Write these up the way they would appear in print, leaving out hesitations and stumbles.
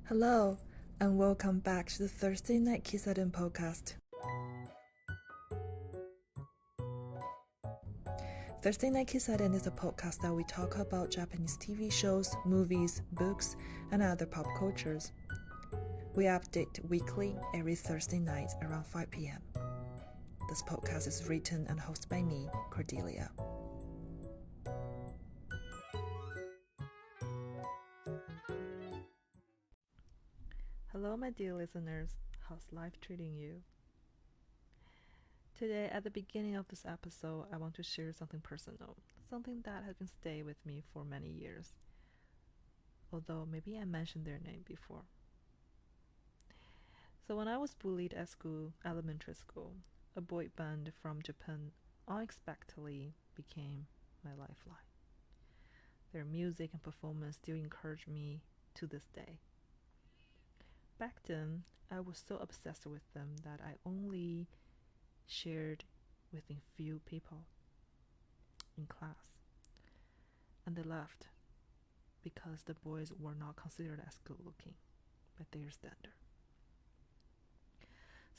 Hello, and welcome back to the Thursday Night Kissaten podcast. Thursday Night Kissaten is a podcast that we talk about Japanese TV shows, movies, books, and other pop cultures. We update weekly every Thursday night around 5 p.m. This podcast is written and hosted by me, Cordelia. Hello, my dear listeners. How's life treating you? Today, at the beginning of this episode, I want to share something personal, something that has been staying with me for many years, although maybe I mentioned their name before. So when I was bullied at school, elementary school, a boy band from Japan unexpectedly became my lifeline. Their music and performance still encourage me to this day. Back then, I was so obsessed with them that I only shared with a few people in class. And they left because the boys were not considered as good looking by their standard.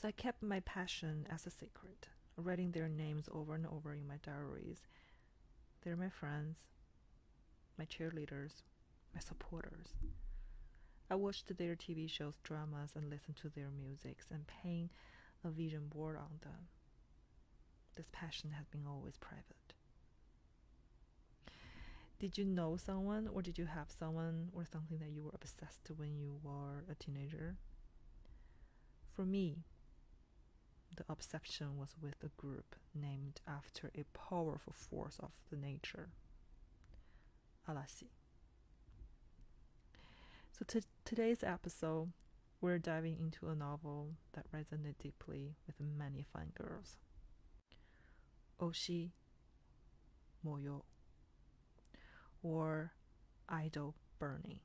So I kept my passion as a secret, writing their names over and over in my diaries. They're my friends, my cheerleaders, my supporters. I watched their TV shows, dramas, and listened to their musics and paint a vision board on them. This passion has been always private. Did you know someone, or did you have someone or something that you were obsessed when you were a teenager? For me, the obsession was with a group named after a powerful force of the nature, Arashi. So today's episode, we're diving into a novel that resonated deeply with many fine girls. Oshi Moyo, or Idol Burning,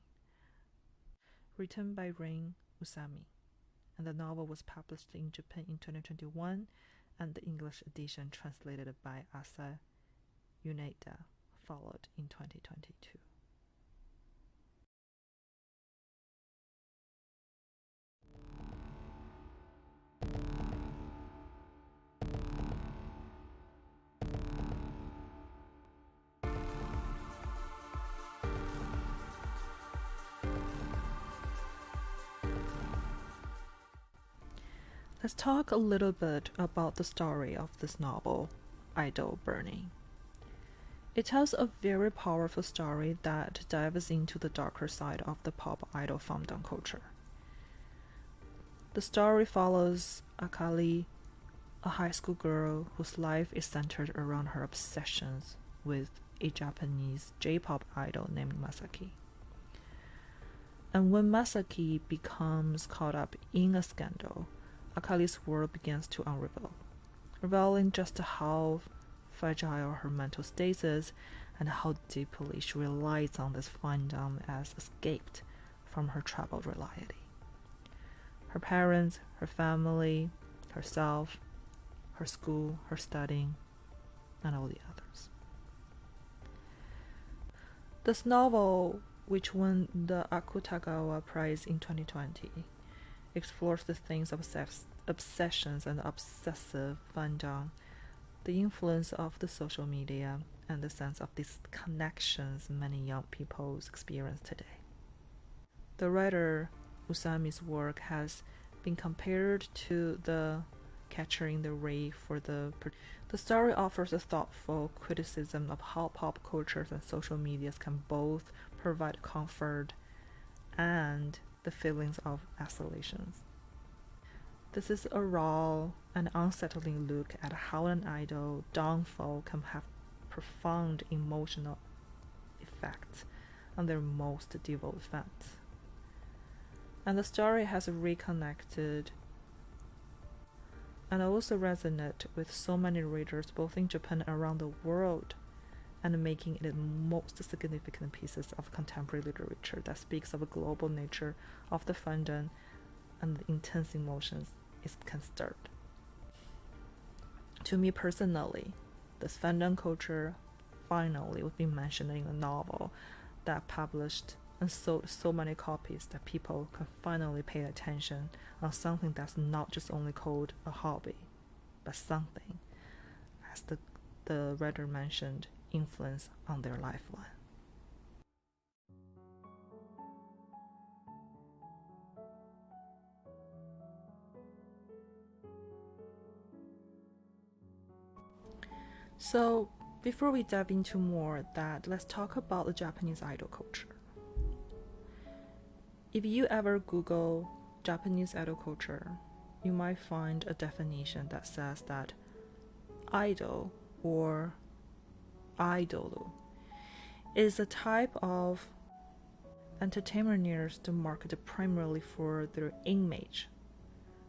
written by Rin Usami, and the novel was published in Japan in 2021, and the English edition translated by Asa Yuneda followed in 2022. Let's talk a little bit about the story of this novel, Idol Burning. It tells a very powerful story that dives into the darker side of the pop idol fandom culture. The story follows Akali, a high school girl whose life is centered around her obsessions with a Japanese J-pop idol named Masaki. And when Masaki becomes caught up in a scandal, Akali's world begins to unravel, revealing just how fragile her mental state is and how deeply she relies on this fandom as escaped from her troubled reality. Her parents, her family, herself, her school, her studying, and all the others. This novel, which won the Akutagawa Prize in 2020, explores the themes of obsessions and obsessive fandom, the influence of the social media, and the sense of these connections many young people experience today. The writer Usami's work has been compared to the Catcher in the Rye for the story offers a thoughtful criticism of how pop cultures and social medias can both provide comfort and the feelings of isolation. This is a raw and unsettling look at how an idol downfall can have profound emotional effects on their most devoted fans. And the story has reconnected and also resonated with so many readers both in Japan and around the world, and making it the most significant pieces of contemporary literature that speaks of a global nature of the fandom and the intense emotions it can stir. To me personally, this fandom culture finally would be mentioned in a novel that published and sold so many copies that people can finally pay attention on something that's not just only called a hobby, but something, as the writer mentioned, influence on their lifeline. So, before we dive into more of that, let's talk about the Japanese idol culture. If you ever Google Japanese idol culture, you might find a definition that says that idol or idol is a type of entertainers to market primarily for their image,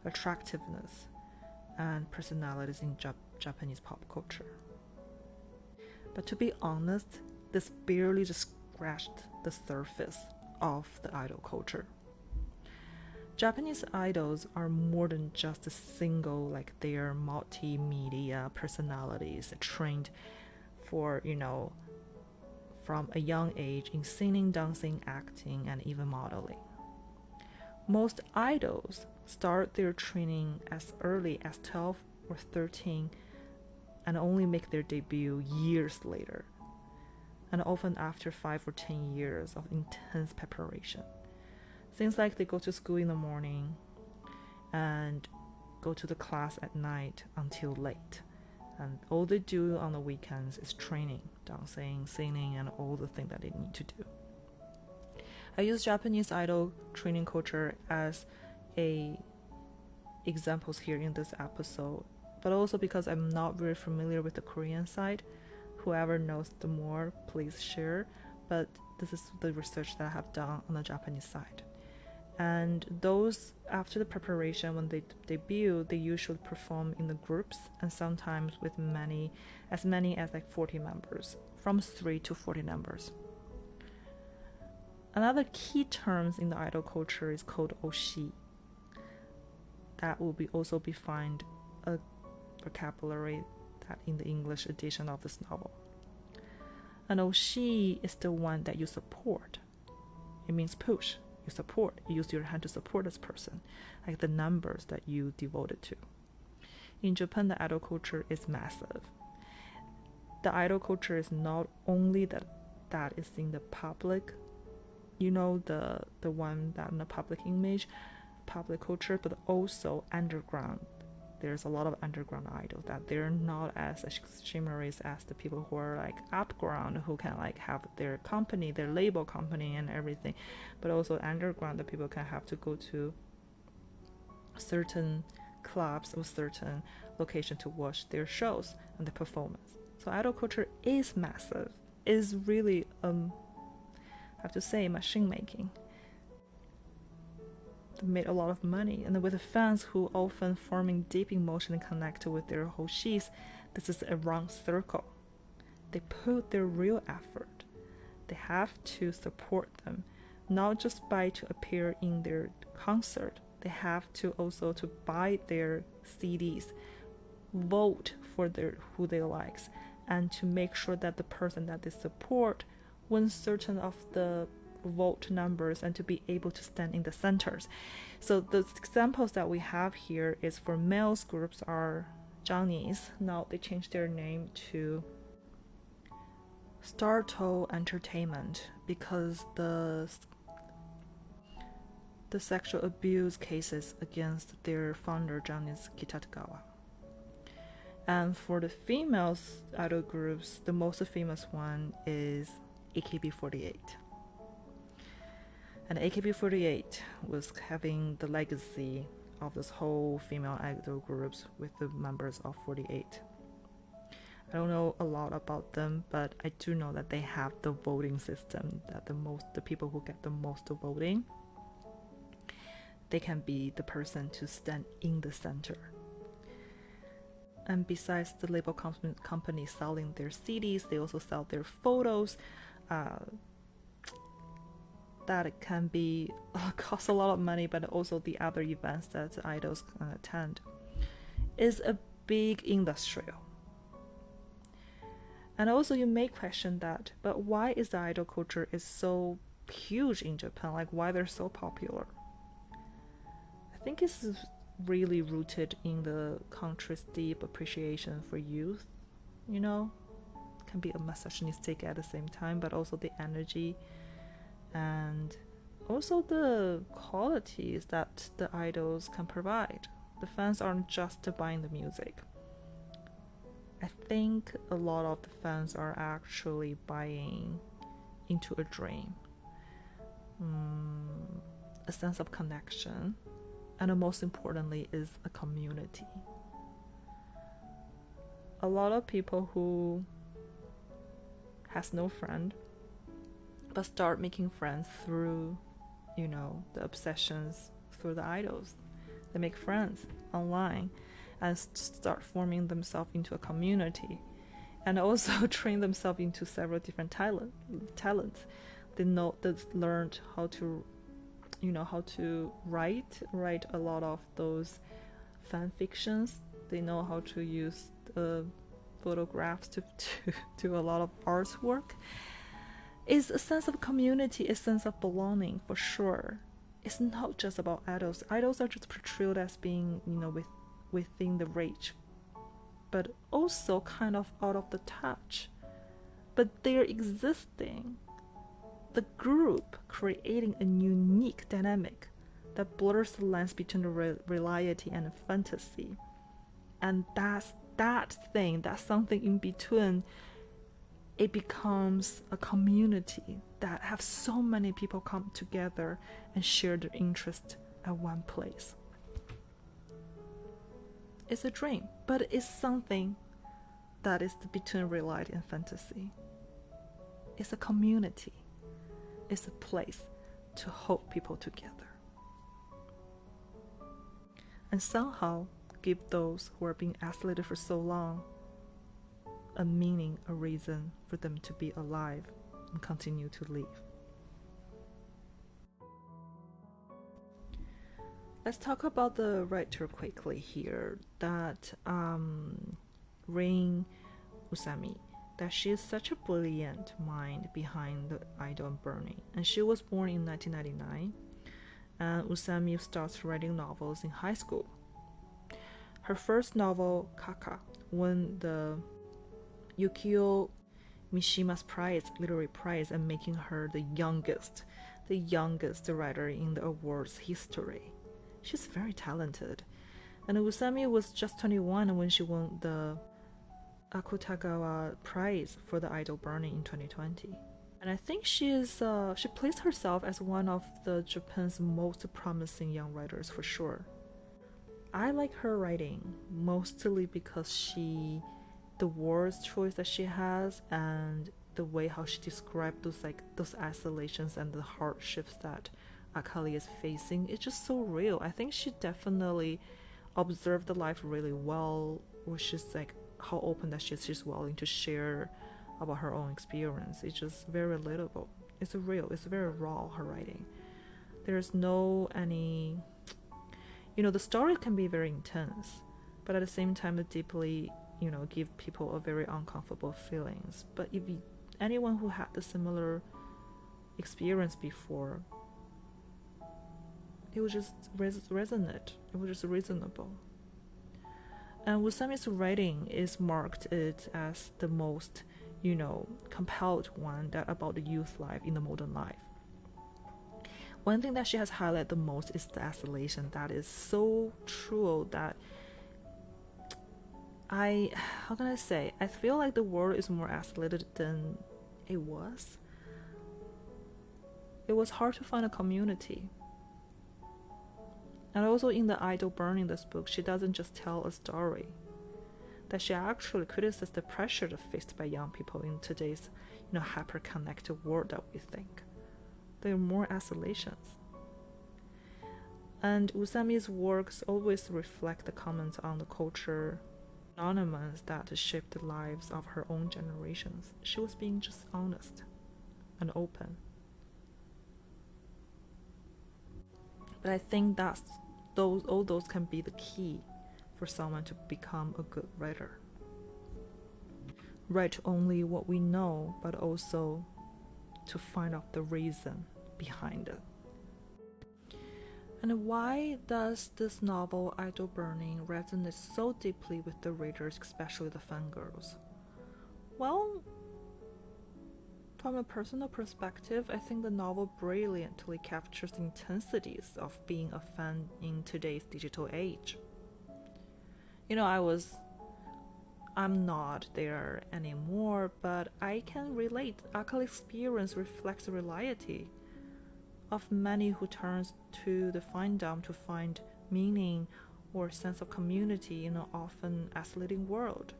attractiveness, and personalities in Japanese pop culture. But to be honest, this barely just scratched the surface of the idol culture. Japanese idols are more than just a single, like they are multimedia personalities trained for, from a young age in singing, dancing, acting, and even modeling. Most idols start their training as early as 12 or 13 and only make their debut years later, and often after 5 or 10 years of intense preparation. Things like they go to school in the morning and go to the class at night until late, and all they do on the weekends is training, dancing, singing, and all the things that they need to do. I use Japanese idol training culture as examples here in this episode, but also because I'm not very familiar with the Korean side. Whoever knows the more, please share. But this is the research that I have done on the Japanese side. And those, after the preparation, when they debut, they usually perform in the groups, and sometimes with as many as like 40 members, from 3 to 40 members. Another key terms in the idol culture is called oshi. That will also be find a vocabulary that in the English edition of this novel. An oshi is the one that you support. It means push. You support. You use your hand to support this person, like the numbers that you devoted to. In Japan, the idol culture is massive. The idol culture is not only that is in the public, the one that in the public image, public culture, but also underground. There's a lot of underground idols that they're not as shimmery as the people who are like upground, who can like have their company, their label company and everything, but also underground, the people can have to go to certain clubs or certain location to watch their shows and the performance. So idol culture is massive, is really I have to say machine making. Made a lot of money, and with the fans who often forming deep emotion and connect with their hoshis, this is a round circle. They put their real effort. They have to support them, not just to appear in their concert. They have to also to buy their CDs, vote for who they likes, and to make sure that the person that they support wins certain of the vote numbers and to be able to stand in the centers. So the examples that we have here is for males groups are Johnny's. Now they changed their name to Startle Entertainment because the sexual abuse cases against their founder Johnny's Kitagawa. And for the females idol groups, the most famous one is AKB48. And AKB48 was having the legacy of this whole female idol groups with the members of 48. I don't know a lot about them, but I do know that they have the voting system, that the people who get the most voting, they can be the person to stand in the center. And besides the label company selling their CDs, they also sell their photos. That it can be cost a lot of money, but also the other events that idols attend is a big industry. And also you may question that, but why is the idol culture is so huge in Japan, like why they're so popular. I think it's really rooted in the country's deep appreciation for youth, you know. Can be a misogynistic at the same time, but also the energy and also the qualities that the idols can provide. The fans aren't just buying the music. I think a lot of the fans are actually buying into a dream, a sense of connection, and most importantly is a community. A lot of people who has no friend but start making friends through, you know, the obsessions through the idols. They make friends online and start forming themselves into a community, and also train themselves into several different talents. They learned how to, you know, how to write a lot of those fan fictions. They know how to use photographs to do a lot of artwork. It's a sense of community, a sense of belonging for sure. It's not just about idols. Idols are just portrayed as being, you know, within the reach, but also kind of out of the touch. But they're existing. The group creating a unique dynamic that blurs the lines between the reality and the fantasy. And that's something in between. It becomes a community that have so many people come together and share their interest at one place. It's a dream, but it's something that is between reality and fantasy. It's a community. It's a place to hold people together. And somehow give those who are being isolated for so long a meaning, a reason for them to be alive and continue to live. Let's talk about the writer quickly here, that Rin Usami, that she is such a brilliant mind behind the idol burning. And she was born in 1999, and Usami starts writing novels in high school. Her first novel, Kaka, won the Yukio Mishima's literary prize, and making her the youngest writer in the award's history. She's very talented. And Usami was just 21 when she won the Akutagawa Prize for the idol burning in 2020. And I think she placed herself as one of the Japan's most promising young writers for sure. I like her writing mostly because the words choice that she has, and the way how she described those isolations and the hardships that Akali is facing. It's just so real. I think she definitely observed the life really well, which is like how open that she's willing to share about her own experience. It's just very relatable. It's very raw, her writing. There's no any, you know, the story can be very intense, but at the same time it deeply, you know, give people a very uncomfortable feelings. But if anyone who had the similar experience before, it was just resonate. It was just reasonable. And Usami's writing is marked it as the most, you know, compelled one that about the youth life in the modern life. One thing that she has highlighted the most is the isolation. That is so true that I feel like the world is more isolated than it was. It was hard to find a community. And also in the idol burning this book, she doesn't just tell a story, that she actually criticizes the pressure faced by young people in today's, you know, hyper-connected world that we think. There are more isolations. And Usami's works always reflect the comments on the culture phenomena that shaped the lives of her own generations. She was being just honest and open. But I think all those can be the key for someone to become a good writer. Write only what we know, but also to find out the reason behind it. And why does this novel, Idol Burning, resonate so deeply with the readers, especially the fangirls? Well, from a personal perspective, I think the novel brilliantly captures the intensities of being a fan in today's digital age. I'm not there anymore, but I can relate. Akali's experience reflects the reality of many who turns to the fandom to find meaning or sense of community in an often isolating world.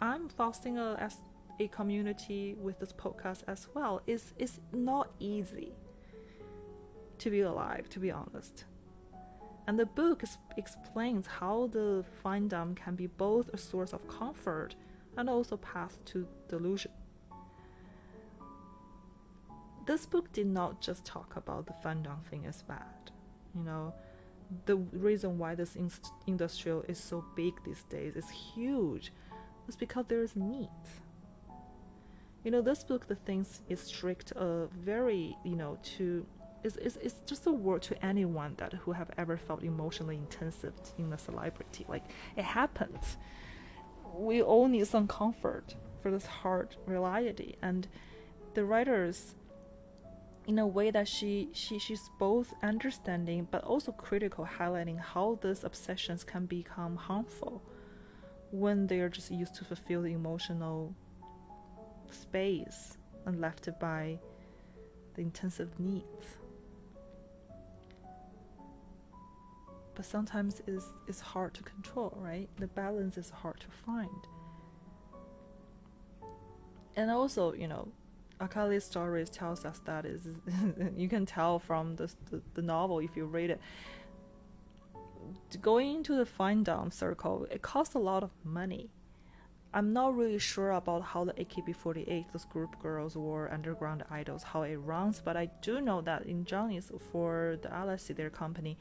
I'm fostering a community with this podcast as well. It's not easy to be alive, to be honest. And the book explains how the fandom can be both a source of comfort and also path to delusion. This book did not just talk about the fandom thing as bad. The reason why this industry is so big these days, is huge, is because there is need. This book, the things is strict, very, it's just a word to anyone who have ever felt emotionally intensive in a celebrity. Like, it happens. We all need some comfort for this hard reality. And the writers, in a way that she's both understanding but also critical, highlighting how these obsessions can become harmful when they are just used to fulfill the emotional space and left by the intensive needs. But sometimes it's hard to control, right? The balance is hard to find. And also, Akali's stories tells us that you can tell from the novel if you read it. Going into the fandom circle, it costs a lot of money. I'm not really sure about how the AKB48, those group girls or underground idols, how it runs, but I do know that in Johnny's, for the LSC, their company,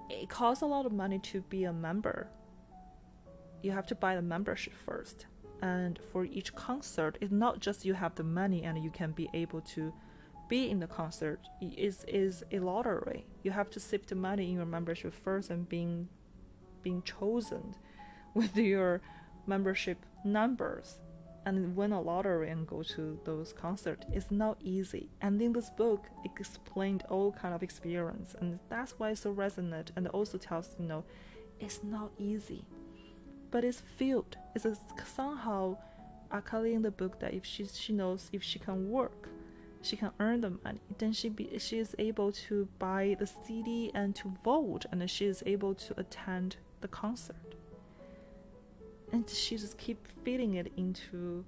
it costs a lot of money to be a member. You have to buy the membership first. And for each concert, it's not just you have the money and you can be able to be in the concert. It is a lottery. You have to sip the money in your membership first and being chosen with your membership numbers and win a lottery and go to those concerts. It's not easy. And in this book, it explained all kind of experience, and that's why it's so resonant, and it also tells, it's not easy. But it's filled. It's somehow Akali in the book that if she knows if she can work, she can earn the money, then she is able to buy the CD and to vote, and then she is able to attend the concert. And she just keep feeding it into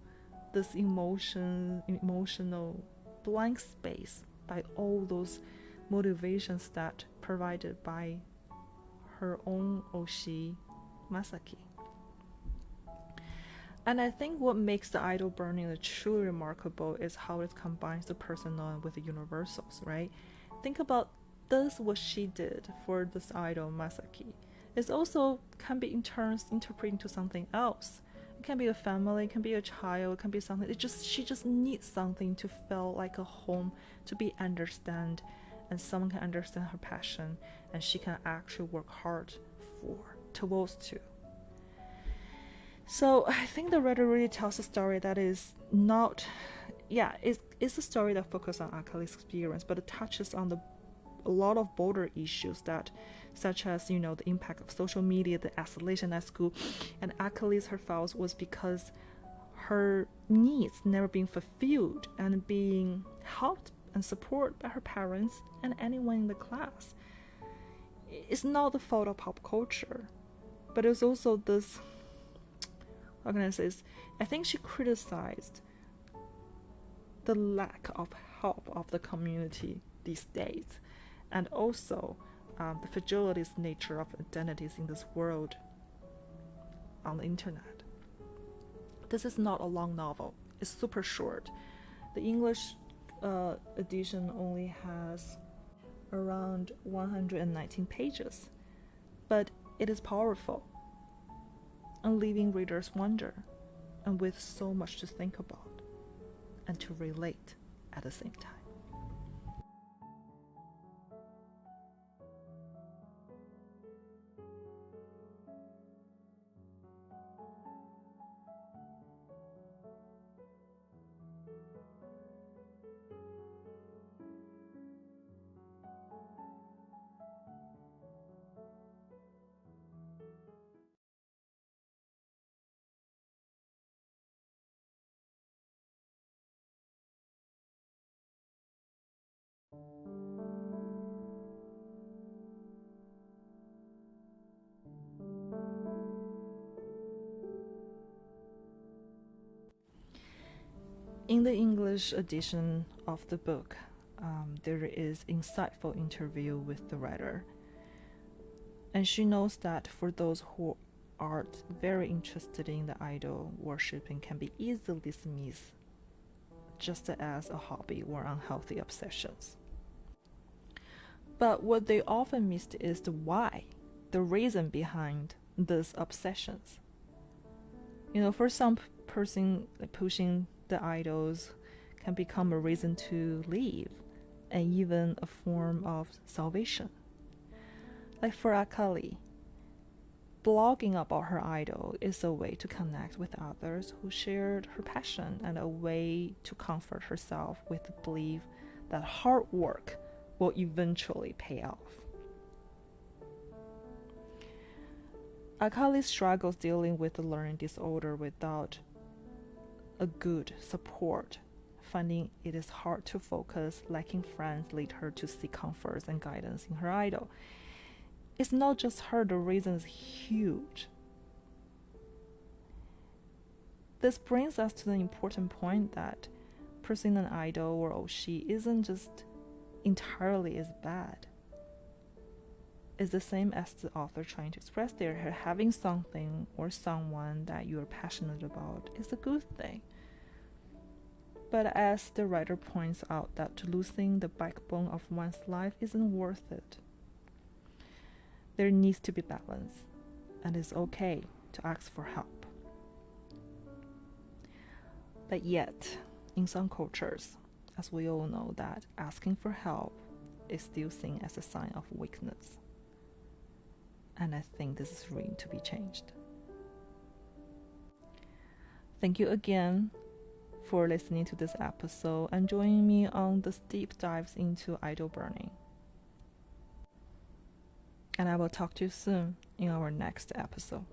this emotional blank space by all those motivations that provided by her own Oshi Masaki. And I think what makes the Idol Burning truly remarkable is how it combines the personal with the universals, right? Think about this, what she did for this idol Masaki. It also can be in turns interpreted into something else. It can be a family, it can be a child, it can be something. She just needs something to feel like a home, to be understood, and someone can understand her passion, and she can actually work hard towards to. So I think the writer really tells a story that is not, it's a story that focuses on Akali's experience, but it touches on a lot of broader issues such as, the impact of social media, the isolation at school, and Akali's her fault was because her needs never being fulfilled and being helped and supported by her parents and anyone in the class. It's not the fault of pop culture, but it's also this. How can I say this? I think she criticized the lack of help of the community these days, and also the fragility nature of identities in this world on the internet. This is not a long novel. It's super short. The English edition only has around 119 pages, but it is powerful and leaving readers wonder and with so much to think about and to relate at the same time. In the English edition of the book, there is insightful interview with the writer, and she knows that for those who are very interested in the idol worshipping can be easily dismissed just as a hobby or unhealthy obsessions. But what they often missed is the why, the reason behind these obsessions. For some person, pushing the idols can become a reason to live and even a form of salvation. Like for Akali, blogging about her idol is a way to connect with others who shared her passion and a way to comfort herself with the belief that hard work will eventually pay off. Akali struggles dealing with the learning disorder without a good support, finding it is hard to focus, lacking friends lead her to seek comfort and guidance in her idol. It's not just her, the reason is huge. This brings us to the important point that pursuing an idol or oshi isn't just entirely as bad. It's the same as the author trying to express there. Having something or someone that you are passionate about is a good thing. But as the writer points out, that losing the backbone of one's life isn't worth it. There needs to be balance, and it's okay to ask for help. But yet, in some cultures, as we all know, that asking for help is still seen as a sign of weakness. And I think this is really to be changed. Thank you again for listening to this episode and joining me on this deep dives into idol burning. And I will talk to you soon in our next episode.